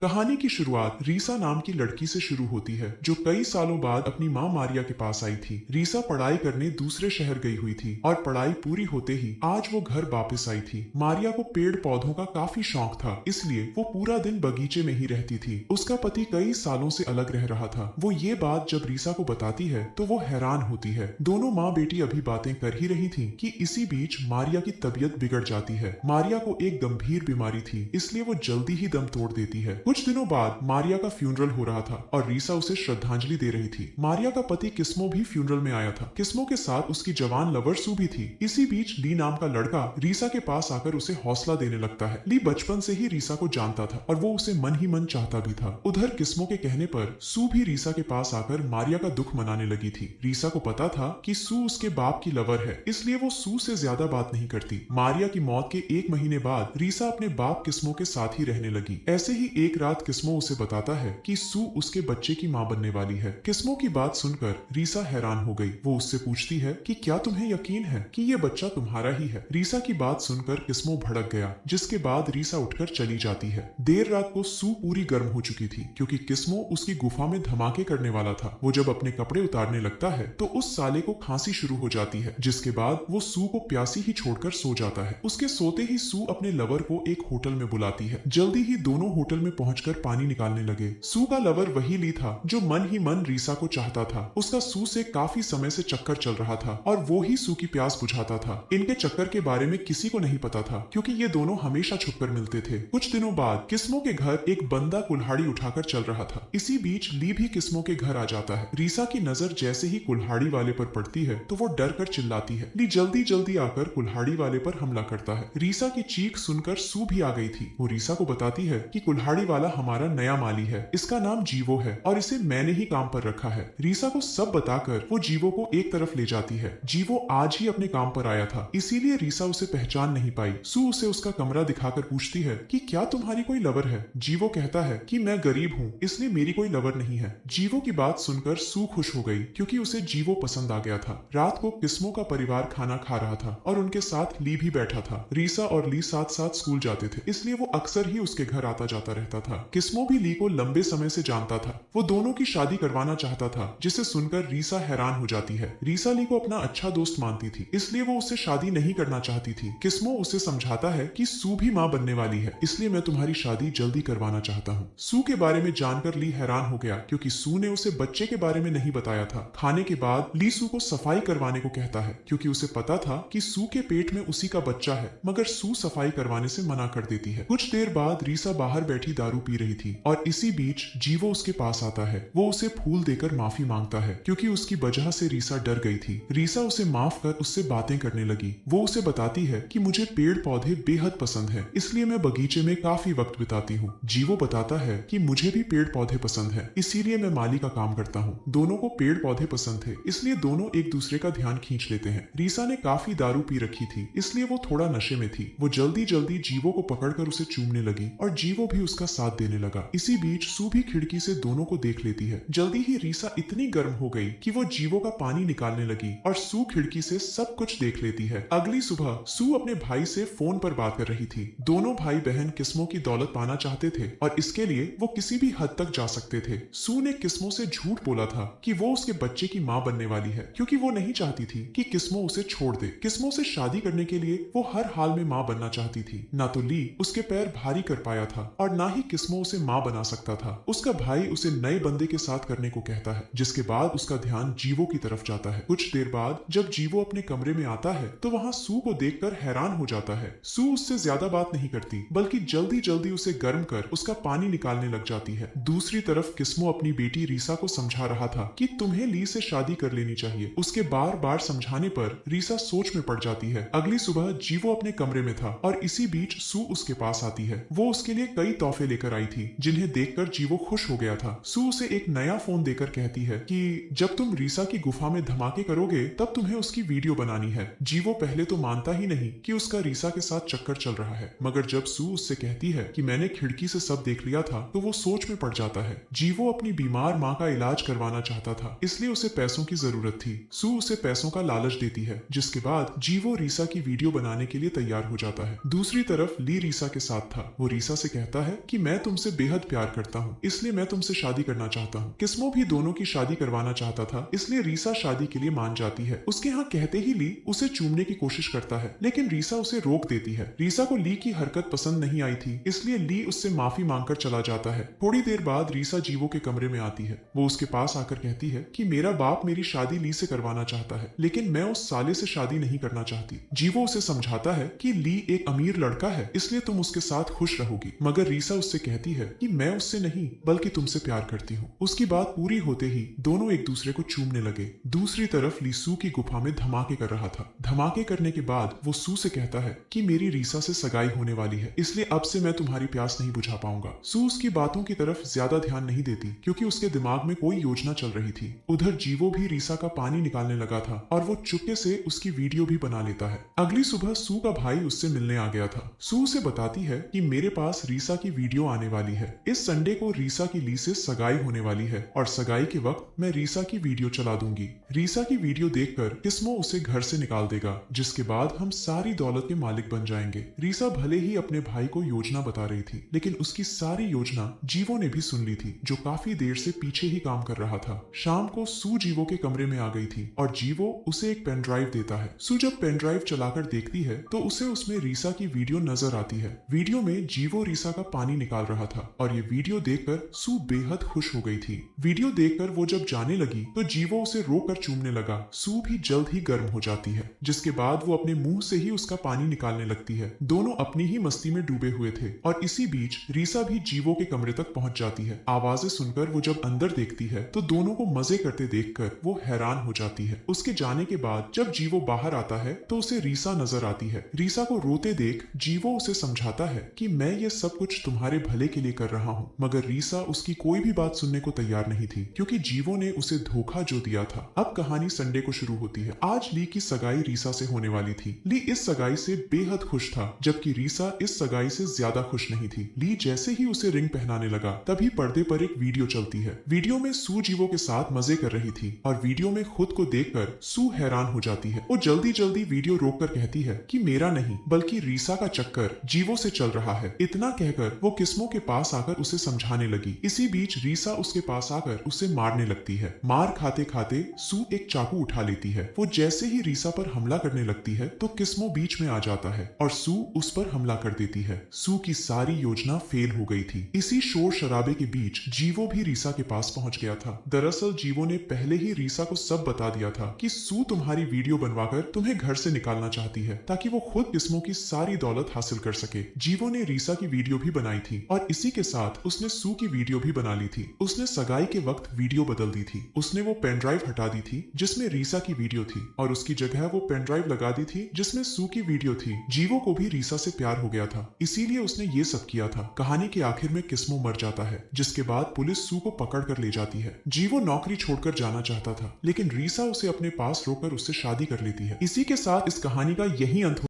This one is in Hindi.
कहानी की शुरुआत रीसा नाम की लड़की से शुरू होती है जो कई सालों बाद अपनी माँ मारिया के पास आई थी। रीसा पढ़ाई करने दूसरे शहर गई हुई थी और पढ़ाई पूरी होते ही आज वो घर वापस आई थी। मारिया को पेड़ पौधों का काफी शौक था, इसलिए वो पूरा दिन बगीचे में ही रहती थी। उसका पति कई सालों से अलग रह रहा था। वो ये बात जब रीसा को बताती है तो वो हैरान होती है। दोनों माँ बेटी अभी बातें कर ही रही थी कि इसी बीच मारिया की तबीयत बिगड़ जाती है। मारिया को एक गंभीर बीमारी थी, इसलिए वो जल्दी ही दम तोड़ देती है। कुछ दिनों बाद मारिया का फ्यूनरल हो रहा था और रीसा उसे श्रद्धांजलि दे रही थी। मारिया का पति किस्मो भी फ्यूनरल में आया था। किस्मो के साथ उसकी जवान लवर सू भी थी। इसी बीच ली नाम का लड़का रीसा के पास आकर उसे हौसला देने लगता है। ली बचपन से ही रीसा को जानता था और वो उसे मन ही मन चाहता भी था। उधर किस्मो के कहने पर सू भी रीसा के पास आकर मारिया का दुख मनाने लगी थी। रीसा को पता था कि सू उसके बाप की लवर है, इसलिए वो सू से ज्यादा बात नहीं करती। मारिया की मौत के 1 महीने बाद रीसा अपने बाप किस्मो के साथ ही रहने लगी। ऐसे ही एक रात किस्मो उसे बताता है कि सू उसके बच्चे की मां बनने वाली है। किस्मो की बात सुनकर रीसा हैरान हो गई। वो उससे पूछती है कि क्या तुम्हें यकीन है कि ये बच्चा तुम्हारा ही है। रीसा की बात सुनकर किस्मो भड़क गया, जिसके बाद रीसा उठकर चली जाती है। देर रात को सू पूरी गर्म हो चुकी थी क्योंकि किस्मो उसकी गुफा में धमाके करने वाला था। वो जब अपने कपड़े उतारने लगता है तो उस साले को खांसी शुरू हो जाती है, जिसके बाद वो सू को प्यासी ही छोड़कर सो जाता है। उसके सोते ही सू अपने लवर को एक होटल में बुलाती है। जल्दी ही दोनों होटल में पहुंचकर पानी निकालने लगे। सू का लवर वही ली था जो मन ही मन रीसा को चाहता था। उसका सू से काफी समय से चक्कर चल रहा था और वो ही सू की प्यास बुझाता था। इनके चक्कर के बारे में किसी को नहीं पता था क्योंकि ये दोनों हमेशा छुपकर मिलते थे। कुछ दिनों बाद किस्मो के घर एक बंदा कुल्हाड़ी उठाकर चल रहा था। इसी बीच ली भी किस्मो के घर आ जाता है। रीसा की नजर जैसे ही कुल्हाड़ी वाले पर पड़ती है तो वो डर कर चिल्लाती है। ली जल्दी जल्दी आकर कुल्हाड़ी वाले पर हमला करता है। रीसा की चीख सुनकर सू भी आ गई थी। वो रीसा को बताती है कि कुल्हाड़ी वाला हमारा नया माली है, इसका नाम जीवो है और इसे मैंने ही काम पर रखा है। रीसा को सब बताकर वो जीवो को एक तरफ ले जाती है। जीवो आज ही अपने काम पर आया था, इसीलिए रीसा उसे पहचान नहीं पाई। सू उसे उसका कमरा दिखाकर पूछती है कि क्या तुम्हारी कोई लवर है। जीवो कहता है कि मैं गरीब हूँ, इसलिए मेरी कोई लवर नहीं है। जीवो की बात सुनकर सू खुश हो गई क्योंकि उसे जीवो पसंद आ गया था। रात को किस्मो का परिवार खाना खा रहा था और उनके साथ ली भी बैठा था। रीसा और ली साथ साथ स्कूल जाते थे, इसलिए वो अक्सर ही उसके घर आता जाता रहता था। किस्मो भी ली को लंबे समय से जानता था। वो दोनों की शादी करवाना चाहता था, जिसे सुनकर रीसा हैरान हो जाती है। रीसा ली को अपना अच्छा दोस्त मानती थी, इसलिए वो उससे शादी नहीं करना चाहती थी। किस्मो उसे समझाता है कि सू भी मां बनने वाली है, इसलिए मैं तुम्हारी शादी जल्दी करवाना चाहता हूँ। सू के बारे में जानकर ली हैरान हो गया क्योंकि सू ने उसे बच्चे के बारे में नहीं बताया था। खाने के बाद ली सू को सफाई करवाने को कहता है क्योंकि उसे पता था कि सू के पेट में उसी का बच्चा है, मगर सू सफाई करवाने से मना कर देती है। कुछ देर बाद रीसा बाहर बैठी दारू पी रही थी और इसी बीच जीवो उसके पास आता है। वो उसे फूल देकर माफी मांगता है क्योंकि उसकी वजह से रीसा डर गई थी। रीसा उसे माफ कर उससे बातें करने लगी। वो उसे बताती है कि मुझे पेड़ पौधे बेहद पसंद है, इसलिए मैं बगीचे में काफी वक्त बिताती हूँ। जीवो बताता है कि मुझे भी पेड़ पौधे पसंद है, इसीलिए मैं माली का काम करता हूँ। दोनों को पेड़ पौधे पसंद थे, इसलिए दोनों एक दूसरे का ध्यान खींच लेते हैं। रीसा ने काफी दारू पी रखी थी, इसलिए वो थोड़ा नशे में थी। वो जल्दी जल्दी जीवो को पकड़कर उसे चूमने लगी और जीवो भी उसका साथ देने लगा। इसी बीच सू भी खिड़की से दोनों को देख लेती है। जल्दी ही रीसा इतनी गर्म हो गई कि वो जीवो का पानी निकालने लगी और सू खिड़की से सब कुछ देख लेती है। अगली सुबह सू अपने भाई से फोन पर बात कर रही थी। दोनों भाई बहन किस्मो की दौलत पाना चाहते थे और इसके लिए वो किसी भी हद तक जा सकते थे। सू ने किस्मो से झूठ बोला था कि वो उसके बच्चे की मां बनने वाली है क्योंकि वो नहीं चाहती थी कि किस्मो उसे छोड़ दे। किस्मो से शादी करने के लिए वो हर हाल में मां बनना चाहती थी। ना तो ली उसके पैर भारी कर पाया था और ना ही किस्मो उसे मां बना सकता था। उसका भाई उसे नए बंदे के साथ करने को कहता है, जिसके बाद उसका ध्यान जीवो की तरफ जाता है। कुछ देर बाद जब जीवो अपने कमरे में आता है तो वहां सू को देखकर हैरान हो जाता है। सू उससे ज्यादा बात नहीं करती बल्कि जल्दी जल्दी उसे गर्म कर उसका पानी निकालने लग जाती है। दूसरी तरफ किस्मो अपनी बेटी रीसा को समझा रहा था कि तुम्हें ली से शादी कर लेनी चाहिए। उसके बार बार समझाने पर रीसा सोच में पड़ जाती है। अगली सुबह जीवो अपने कमरे में था और इसी बीच सू उसके पास आती है। वो उसके लिए कई तोहफे लेकर आई थी जिन्हें देखकर जीवो खुश हो गया था। सू उसे एक नया फोन देकर कहती है कि जब तुम रीसा की गुफा में धमाके करोगे तब तुम्हें उसकी वीडियो बनानी है। जीवो पहले तो मानता ही नहीं कि उसका रीसा के साथ चक्कर चल रहा है, मगर जब सू उससे कहती है कि मैंने खिड़की से सब देख लिया था तो वो सोच में पड़ जाता है। जीवो अपनी बीमार माँ का इलाज करवाना चाहता था, इसलिए उसे पैसों की जरूरत थी। सू उसे पैसों का लालच देती है, जिसके बाद जीवो रीसा की वीडियो बनाने के लिए तैयार हो जाता है। दूसरी तरफ ली रीसा के साथ था। वो रीसा से कहता है कि मैं तुमसे बेहद प्यार करता हूँ, इसलिए मैं तुमसे शादी करना चाहता हूँ। किस्मो भी दोनों की शादी करवाना चाहता था, इसलिए रीसा शादी के लिए मान जाती है। उसके यहाँ कहते ही ली उसे चूमने की कोशिश करता है, लेकिन रीसा उसे रोक देती है। रीसा को ली की हरकत पसंद नहीं आई थी, इसलिए ली उससे माफी मांगकर चला जाता है। थोड़ी देर बाद रीसा जीवो के कमरे में आती है। वो उसके पास आकर कहती है कि मेरा बाप मेरी शादी ली से करवाना चाहता है, लेकिन मैं उस साले से शादी नहीं करना चाहती। जीवो उसे समझाता है कि ली एक अमीर लड़का है, इसलिए तुम उसके साथ खुश रहोगी। मगर रीसा उससे कहती है कि मैं उससे नहीं बल्कि तुमसे प्यार करती हूँ। उसकी बात पूरी होते ही दोनों एक दूसरे को चूमने लगे। दूसरी तरफ ली सू की गुफा में धमाके कर रहा था। धमाके करने के बाद वो सू से कहता है कि मेरी रीसा से सगाई होने वाली है, इसलिए अब से मैं तुम्हारी प्यास नहीं बुझा पाऊंगा। सू उसकी बातों की तरफ ज्यादा ध्यान नहीं देती, क्योंकि उसके दिमाग में कोई योजना चल रही थी। उधर जीवो भी रीसा का पानी निकालने लगा था और वो चुपके से उसकी वीडियो भी बना लेता है। अगली सुबह सू का भाई उससे मिलने आ गया था। सू उसे बताती है कि मेरे पास रीसा की वीडियो आने वाली है। इस संडे को रीसा की ली से सगाई होने वाली है और सगाई के वक्त मैं रीसा की वीडियो चला दूंगी। रीसा की वीडियो देखकर किस्मो उसे घर से निकाल देगा, जिसके बाद हम सारी दौलत के मालिक बन जाएंगे। रीसा भले ही अपने भाई को योजना बता रही थी, लेकिन उसकी सारी योजना जीवो ने भी सुन ली थी, जो काफी देर से पीछे ही काम कर रहा था। शाम को सू जीवो के कमरे में आ गई थी और जीवो उसे एक पेन ड्राइव देता है। सू जब पेन ड्राइव चलाकर देखती है तो उसे उसमें रीसा की वीडियो नजर आती है। वीडियो में जीवो रीसा का पानी निकाल रहा था और ये वीडियो देखकर सू बेहद खुश हो गई थी। वीडियो देखकर वो जब जाने लगी तो जीवो उसे रोककर चूमने लगा। सू भी जल्द ही गर्म हो जाती है, जिसके बाद वो अपने मुंह से ही उसका पानी निकालने लगती है। दोनों अपनी ही मस्ती में डूबे हुए थे और इसी बीच रीसा भी जीवो के कमरे तक पहुंच जाती है। आवाजें सुनकर वो जब अंदर देखती है तो दोनों को मजे करते देखकर वो हैरान हो जाती है। उसके जाने के बाद जब जीवो बाहर आता है तो उसे रीसा नजर आती है। रीसा को रोते देख जीवो उसे समझाता है कि मैं ये सब कुछ तुम्हारे भले के लिए कर रहा हूँ, मगर रीसा उसकी कोई भी बात सुनने को तैयार नहीं थी, क्योंकि जीवो ने उसे धोखा जो दिया था। अब कहानी संडे को शुरू होती है। आज ली की सगाई रीसा से होने वाली थी। ली इस सगाई से बेहद खुश था, जबकि रीसा इस सगाई से ज्यादा खुश नहीं थी। ली जैसे ही उसे रिंग पहनाने लगा तभी पर्दे पर एक वीडियो चलती है। वीडियो में सू जीवो के साथ मजे कर रही थी और वीडियो में खुद को देखकर सू हैरान हो जाती है। वो जल्दी जल्दी वीडियो रोककर कहती है कि मेरा नहीं बल्कि रीसा का चक्कर जीवो से चल रहा है। इतना कहकर वो किस्मो के पास आकर उसे समझाने लगी। इसी बीच रीसा उसके पास आकर उसे मारने लगती है। मार खाते खाते सू एक चाकू उठा लेती है। वो जैसे ही रीसा पर हमला करने लगती है तो किस्मो बीच में आ जाता है और सू उस पर हमला कर देती है। सू की सारी योजना फेल हो गई थी। इसी शोर शराबे के बीच जीवो भी रीसा के पास पहुंच गया था। दरअसल जीवो ने पहले ही रीसा को सब बता दिया था कि सू तुम्हारी वीडियो बनवाकर तुम्हें घर से निकालना चाहती है, ताकि वो खुद किस्मो की सारी दौलत हासिल कर सके। जीवो ने रीसा की वीडियो भी बनाई थी और इसी के साथ उसने सू की वीडियो भी बना ली थी। उसने सगाई के वक्त वीडियो बदल दी थी। उसने वो पेन ड्राइव हटा दी थी जिसमें रीसा की वीडियो थी और उसकी जगह वो पेन ड्राइव लगा दी थी जिसमें सू की वीडियो थी। जीवो को भी रीसा से प्यार हो गया था, इसीलिए उसने ये सब किया था। कहानी के आखिर में किस्मो मर जाता है, जिसके बाद पुलिस सू को पकड़ कर ले जाती है। जीवो नौकरी छोड़कर जाना चाहता था, लेकिन रीसा उसे अपने पास रोककर उससे शादी कर लेती है। इसी के साथ इस कहानी का यही अंत